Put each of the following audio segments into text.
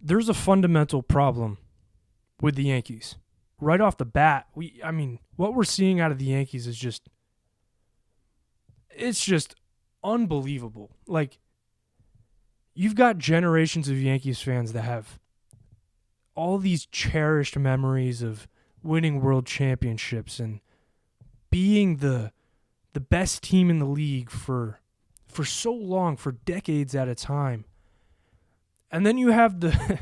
there's a fundamental problem with the Yankees. Right off the bat, what we're seeing out of the Yankees is it's just unbelievable. Like, you've got generations of Yankees fans that have all these cherished memories of winning world championships and being the best team in the league for so long, for decades at a time. And then you have the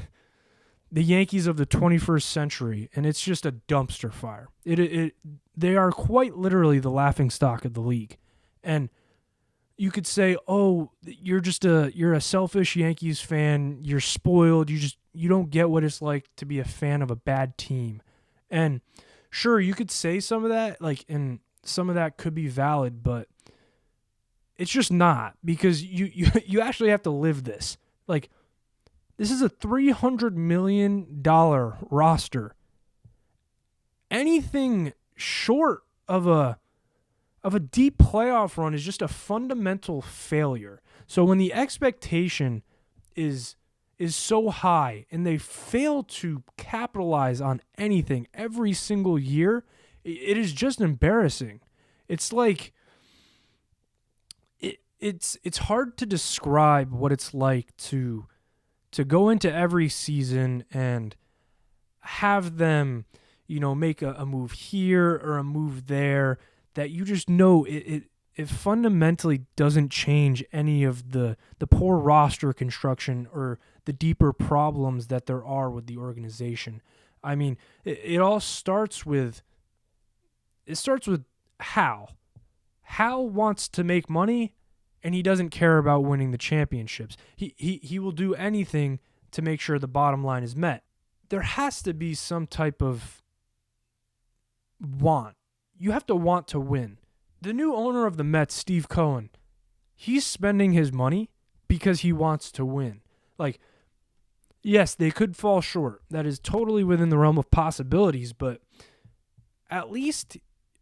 Yankees of the 21st century, and it's just a dumpster fire. They are quite literally the laughingstock of the league. And you could say, "Oh, you're a selfish Yankees fan. You're spoiled. You don't get what it's like to be a fan of a bad team." And sure, you could say some of that, and some of that could be valid, but it's just not, because you actually have to live this. Like, this is a $300 million roster. Anything short of a deep playoff run is just a fundamental failure. So when the expectation is so high and they fail to capitalize on anything every single year, it is just embarrassing. It's like it's hard to describe what it's like to go into every season and have them, make a move here or a move there that you just know it fundamentally doesn't change any of the poor roster construction or the deeper problems that there are with the organization. I mean, it all starts with Hal. Hal wants to make money, and he doesn't care about winning the championships. He will do anything to make sure the bottom line is met. There has to be some type of want. You have to want to win. The new owner of the Mets, Steve Cohen, he's spending his money because he wants to win. Like, yes, they could fall short. That is totally within the realm of possibilities, but at least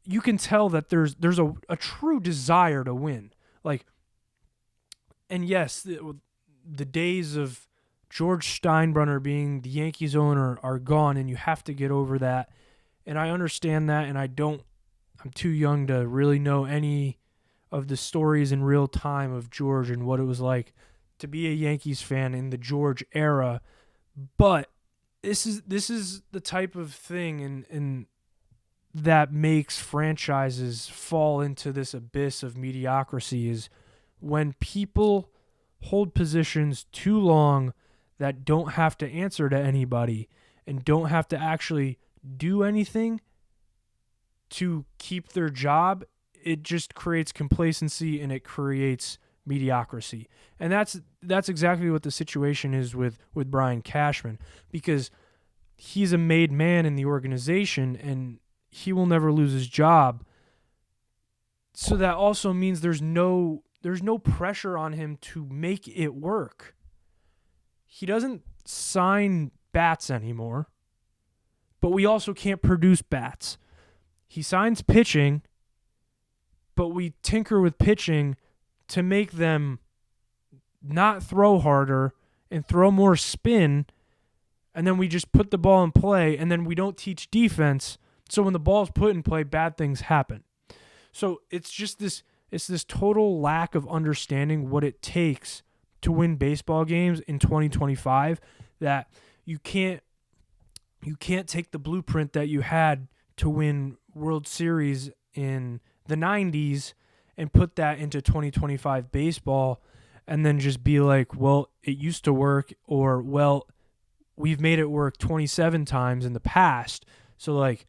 you can tell that there's a true desire to win. Like, and yes, the days of George Steinbrenner being the Yankees owner are gone, and you have to get over that. And I understand that, and I'm too young to really know any of the stories in real time of George and what it was like to be a Yankees fan in the George era. But this is the type of thing and that makes franchises fall into this abyss of mediocrity, is when people hold positions too long that don't have to answer to anybody and don't have to actually do anything to keep their job. It just creates complacency and it creates mediocrity. And that's exactly what the situation is with Brian Cashman, because he's a made man in the organization and he will never lose his job. So that also means there's no pressure on him to make it work. He doesn't sign bats anymore, but we also can't produce bats. He signs pitching, but we tinker with pitching to make them not throw harder and throw more spin, and then we just put the ball in play, and then we don't teach defense, so when the ball's put in play, bad things happen. So it's just this total lack of understanding what it takes to win baseball games in 2025, that you can't take the blueprint that you had to win World Series in the 90s and put that into 2025 baseball and then just be like, well, it used to work, or, well, we've made it work 27 times in the past, so, like,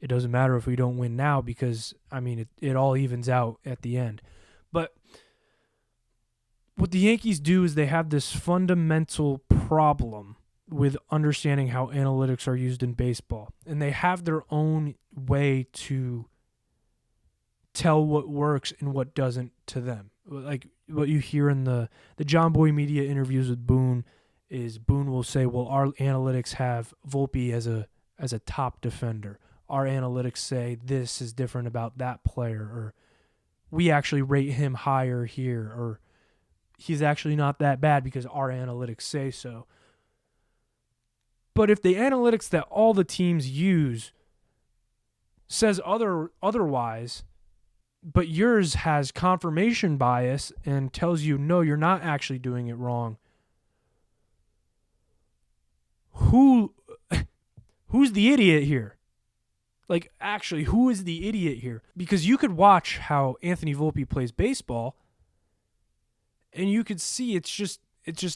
it doesn't matter if we don't win now because, I mean, it all evens out at the end. But what the Yankees do is they have this fundamental problem with understanding how analytics are used in baseball. And they have their own way to tell what works and what doesn't to them. Like what you hear in the John Boy Media interviews with Boone is Boone will say, well, our analytics have Volpe as a top defender. Our analytics say this is different about that player, or we actually rate him higher here, or he's actually not that bad because our analytics say so. But if the analytics that all the teams use says otherwise, but yours has confirmation bias and tells you, no, you're not actually doing it wrong, who's the idiot here? Like, actually, who is the idiot here? Because you could watch how Anthony Volpe plays baseball, and you could see it's just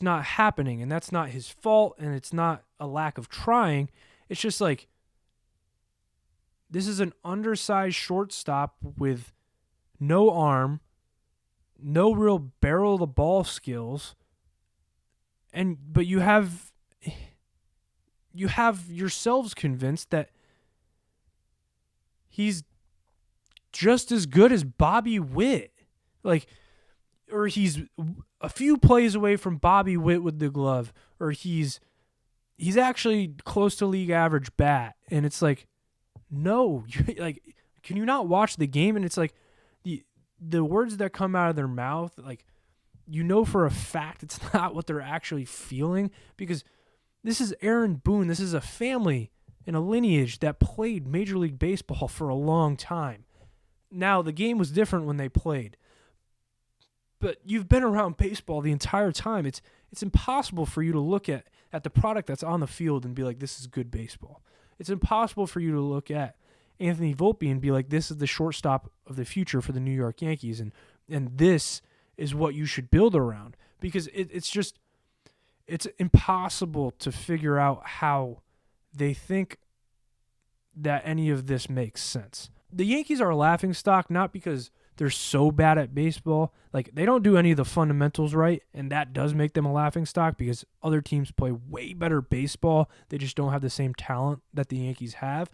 not happening, and that's not his fault, and it's not a lack of trying. It's just like, this is an undersized shortstop with no arm, no real barrel of the ball skills, but you have yourselves convinced that he's just as good as Bobby Witt. Like, or he's a few plays away from Bobby Witt with the glove, or he's actually close to league average bat. And it's like, no, like, can you not watch the game? And it's like the words that come out of their mouth, like, you know for a fact it's not what they're actually feeling, because this is Aaron Boone. This is a family and a lineage that played Major League Baseball for a long time. Now, the game was different when they played, but you've been around baseball the entire time. It's impossible for you to look at the product that's on the field and be like, this is good baseball. It's impossible for you to look at Anthony Volpe and be like, this is the shortstop of the future for the New York Yankees, and this is what you should build around, because it's impossible to figure out how they think that any of this makes sense. The Yankees are a laughingstock not because they're so bad at baseball. Like, they don't do any of the fundamentals right, and that does make them a laughingstock because other teams play way better baseball. They just don't have the same talent that the Yankees have.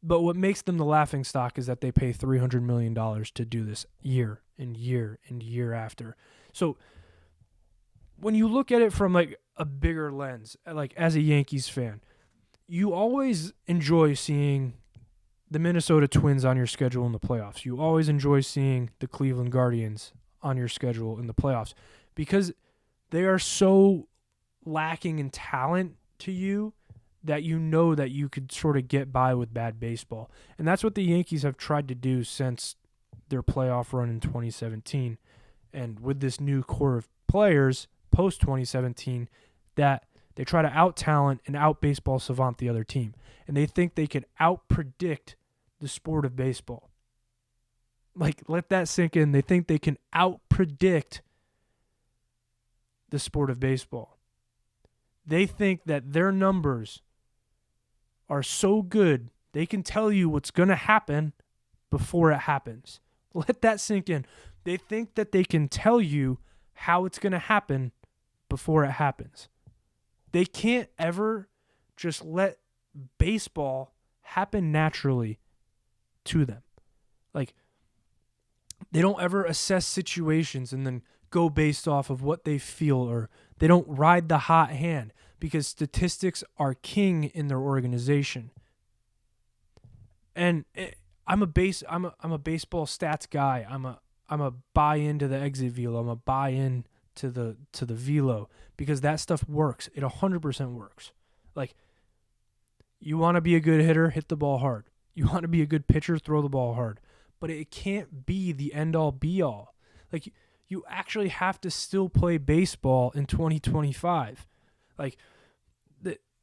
But what makes them the laughingstock is that they pay $300 million to do this year and year and year after. So when you look at it from like a bigger lens, like as a Yankees fan, you always enjoy seeing the Minnesota Twins on your schedule in the playoffs. You always enjoy seeing the Cleveland Guardians on your schedule in the playoffs because they are so lacking in talent to you that you know that you could sort of get by with bad baseball. And that's what the Yankees have tried to do since their playoff run in 2017. And with this new core of players post-2017, that they try to out-talent and out-baseball savant the other team. And they think they can out-predict the sport of baseball. Like, let that sink in. They think they can out-predict the sport of baseball. They think that their numbers are so good, they can tell you what's going to happen before it happens. Let that sink in. They think that they can tell you how it's going to happen before it happens. They can't ever just let baseball happen naturally to them. Like, they don't ever assess situations and then go based off of what they feel, or they don't ride the hot hand because statistics are king in their organization. And I'm a baseball stats guy. I'm a buy into the exit velo. I'm a buy in to the velo because that stuff works. It 100% works. Like, you want to be a good hitter, hit the ball hard. You want to be a good pitcher, throw the ball hard. But it can't be the end all be all. Like, you actually have to still play baseball in 2025. Like,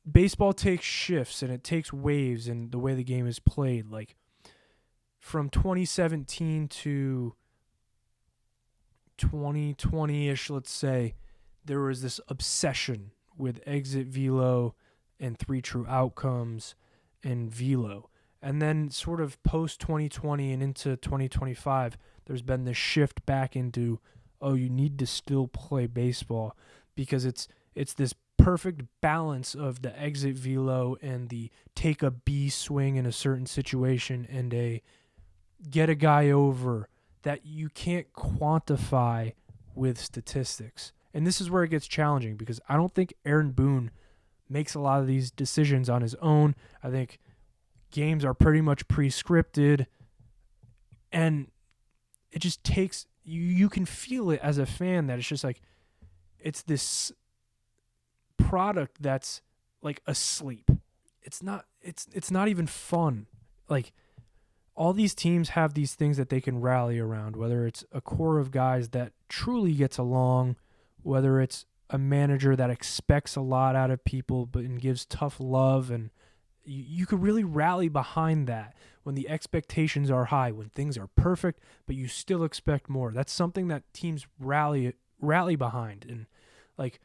baseball takes shifts and it takes waves in the way the game is played. Like, from 2017 to 2020-ish, let's say, there was this obsession with exit velo and 3 true outcomes and velo. And then sort of post-2020 and into 2025, there's been this shift back into, oh, you need to still play baseball because it's this perfect balance of the exit velo and the take a B swing in a certain situation and a get a guy over that you can't quantify with statistics. And this is where it gets challenging because I don't think Aaron Boone makes a lot of these decisions on his own. I think games are pretty much pre-scripted, and it just takes you can feel it as a fan that it's just like it's this product that's like asleep. It's not even fun. Like, all these teams have these things that they can rally around, whether it's a core of guys that truly gets along, whether it's a manager that expects a lot out of people but and gives tough love, and you could really rally behind that when the expectations are high, when things are perfect, but you still expect more. That's something that teams rally behind. And like,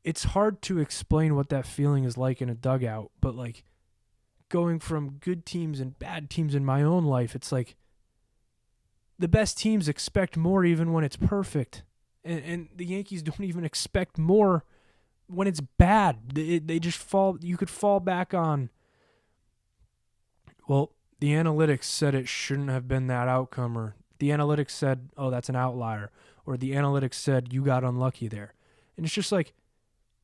it's hard to explain what that feeling is like in a dugout, but like, going from good teams and bad teams in my own life, it's like the best teams expect more even when it's perfect. And the Yankees don't even expect more when it's bad. They just fall. You could fall back on, well, the analytics said it shouldn't have been that outcome, or the analytics said, oh, that's an outlier, or the analytics said you got unlucky there. And it's just like,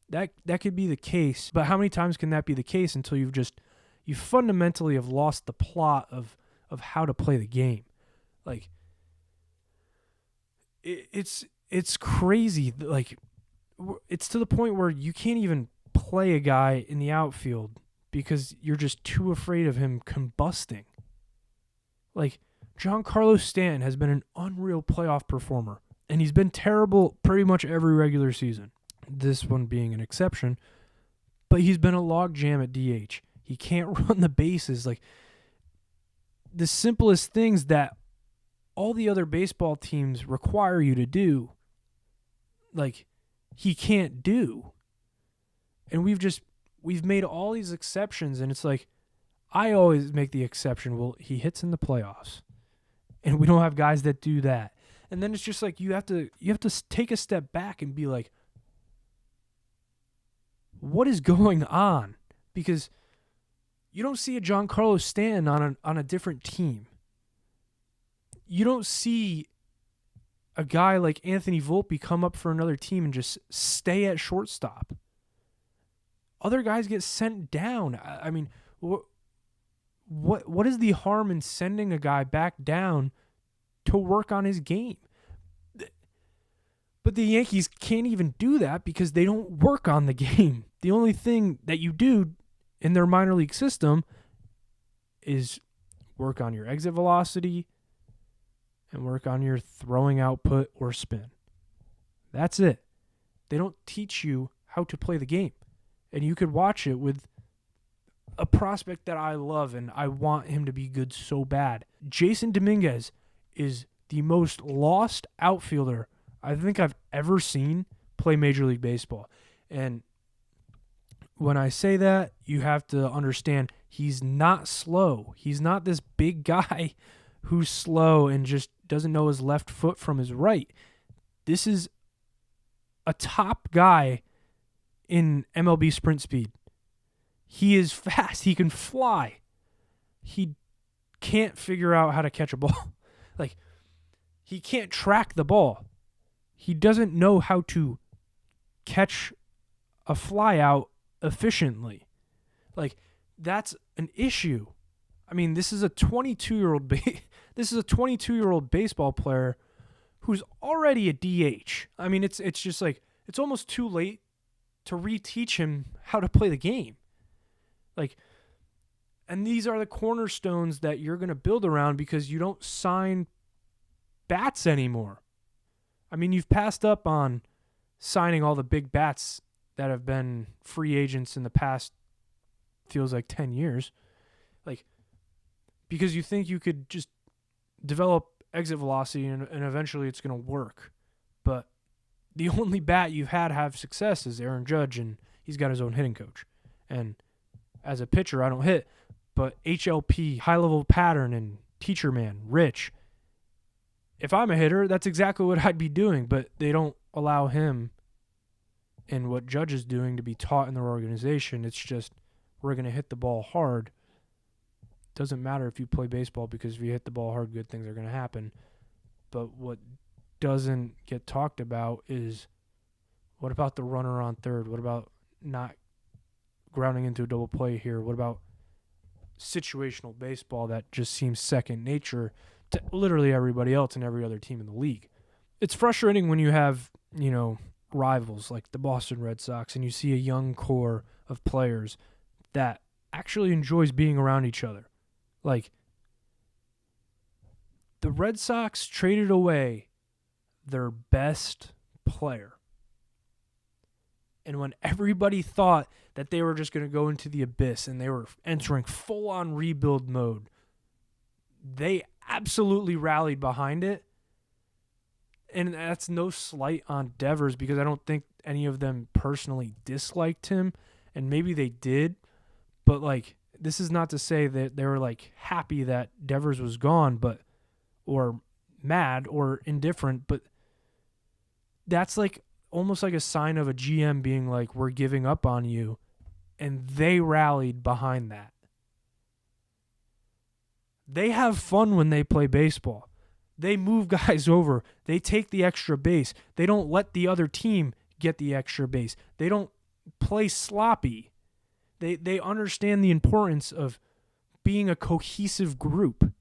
that could be the case, but how many times can that be the case until you fundamentally have lost the plot of how to play the game? Like, it's crazy. Like, it's to the point where you can't even play a guy in the outfield because you're just too afraid of him combusting. Like, Giancarlo Stanton has been an unreal playoff performer, and he's been terrible pretty much every regular season, this one being an exception, but he's been a logjam at DH. He can't run the bases. Like, the simplest things that all the other baseball teams require you to do, like, he can't do. And we've made all these exceptions, and it's like, I always make the exception. Well, he hits in the playoffs, and we don't have guys that do that. And then it's just like, you have to take a step back and be like, what is going on? Because you don't see a Giancarlo Stanton on a different team. You don't see a guy like Anthony Volpe come up for another team and just stay at shortstop. Other guys get sent down. I mean, what is the harm in sending a guy back down to work on his game? But the Yankees can't even do that because they don't work on the game. The only thing that you do in their minor league system is work on your exit velocity and work on your throwing output or spin. That's it. They don't teach you how to play the game. And you could watch it with a prospect that I love and I want him to be good so bad. Jason Dominguez is the most lost outfielder I think I've ever seen play Major League Baseball. And when I say that, you have to understand he's not slow. He's not this big guy who's slow and just doesn't know his left foot from his right. This is a top guy in MLB sprint speed. He is fast. He can fly. He can't figure out how to catch a ball. Like, he can't track the ball. He doesn't know how to catch a fly out efficiently. Like, that's an issue. I mean, this is a 22-year-old baseball player who's already a DH. I mean, it's just like, it's almost too late to reteach him how to play the game. Like, and these are the cornerstones that you're going to build around because you don't sign bats anymore. I mean, you've passed up on signing all the big bats that have been free agents in the past, feels like 10 years. Like, because you think you could just develop exit velocity and eventually it's going to work. But the only bat you've had have success is Aaron Judge, and he's got his own hitting coach. And as a pitcher, I don't hit, but HLP, high-level pattern, and teacher man, Rich, if I'm a hitter, that's exactly what I'd be doing, but they don't allow him and what Judge is doing to be taught in their organization. It's just, we're going to hit the ball hard. Doesn't matter if you play baseball, because if you hit the ball hard, good things are going to happen. But what doesn't get talked about is, what about the runner on third? What about not grounding into a double play here? What about situational baseball that just seems second nature to literally everybody else and every other team in the league? It's frustrating when you have, rivals like the Boston Red Sox and you see a young core of players that actually enjoys being around each other. Like, the Red Sox traded away their best player. And when everybody thought that they were just going to go into the abyss and they were entering full-on rebuild mode, they absolutely rallied behind it. And that's no slight on Devers because I don't think any of them personally disliked him. And maybe they did. But, like, this is not to say that they were, like, happy that Devers was gone, but or mad or indifferent. But that's, like, almost like a sign of a GM being like, we're giving up on you. And they rallied behind that. They have fun when they play baseball. They move guys over. They take the extra base. They don't let the other team get the extra base. They don't play sloppy. They understand the importance of being a cohesive group.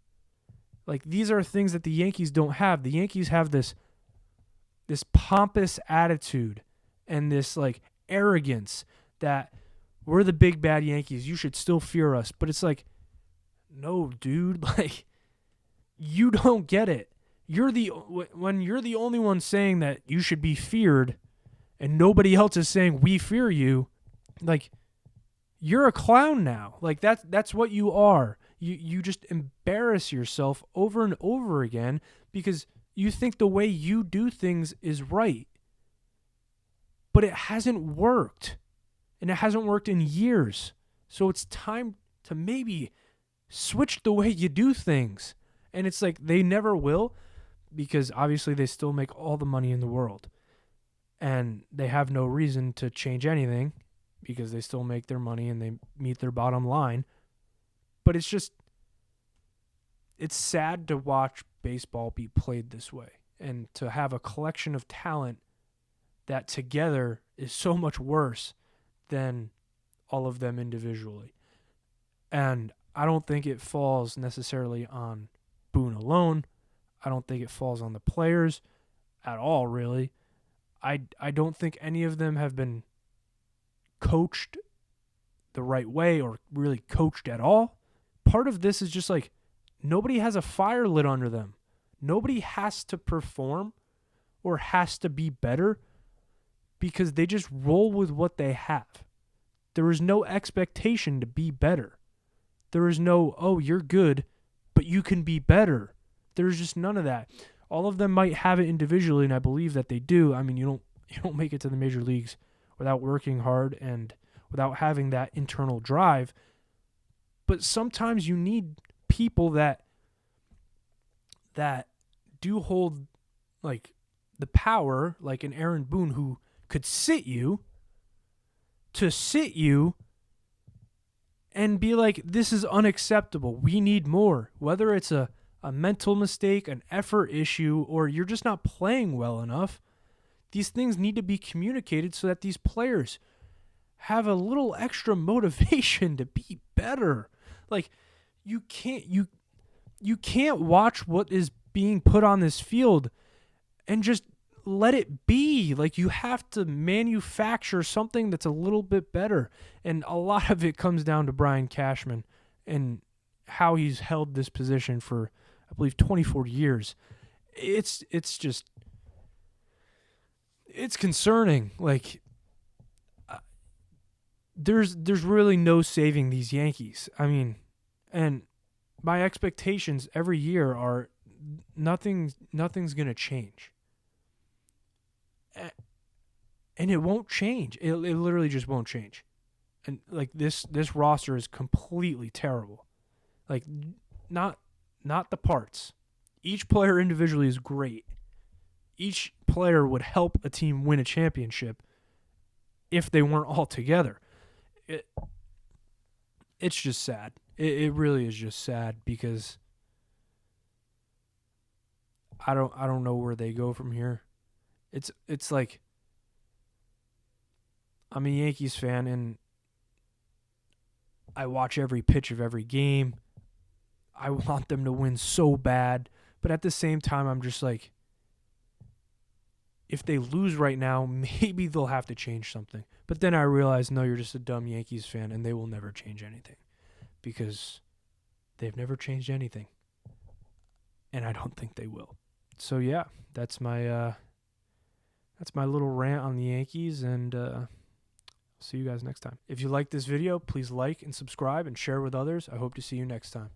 Like, these are things that the Yankees don't have. The Yankees have this pompous attitude and this, like, arrogance that we're the big bad Yankees. You should still fear us. But it's like, no, dude. Like, you don't get it. When you're the only one saying that you should be feared and nobody else is saying we fear you, like, you're a clown now. Like, that's what you are. You just embarrass yourself over and over again because you think the way you do things is right. But it hasn't worked. And it hasn't worked in years. So it's time to maybe switch the way you do things. And it's like they never will because obviously they still make all the money in the world. And they have no reason to change anything because they still make their money and they meet their bottom line. But it's sad to watch baseball be played this way and to have a collection of talent that together is so much worse than all of them individually. And I don't think it falls necessarily on Boone alone. I don't think it falls on the players at all, really. I don't think any of them have been coached the right way or really coached at all. Part of this is just like nobody has a fire lit under them. Nobody has to perform or has to be better because they just roll with what they have. There is no expectation to be better. There is no, oh, you're good, but you can be better. There's just none of that. All of them might have it individually, and I believe that they do. I mean, you don't make it to the major leagues without working hard and without having that internal drive. But sometimes you need people that do hold like the power, like an Aaron Boone who could sit you and be like, this is unacceptable. We need more. Whether it's a mental mistake, an effort issue, or you're just not playing well enough, these things need to be communicated so that these players have a little extra motivation to be better. Like, you can't watch what is being put on this field and just let it be. Like, you have to manufacture something that's a little bit better. And a lot of it comes down to Brian Cashman and how he's held this position for, I believe, 24 years. It's concerning. Like, there's really no saving these Yankees. I mean, and my expectations every year are nothing's going to change. And it won't change. It literally just won't change. And like this roster is completely terrible. Like, not the parts. Each player individually is great. Each player would help a team win a championship if they weren't all together. It's just sad. It really is just sad because I don't know where they go from here. It's like I'm a Yankees fan and I watch every pitch of every game. I want them to win so bad, but at the same time I'm just like, if they lose right now, maybe they'll have to change something. But then I realized, no, you're just a dumb Yankees fan, and they will never change anything because they've never changed anything, and I don't think they will. So yeah, that's my little rant on the Yankees, and see you guys next time. If you like this video, please like and subscribe and share with others. I hope to see you next time.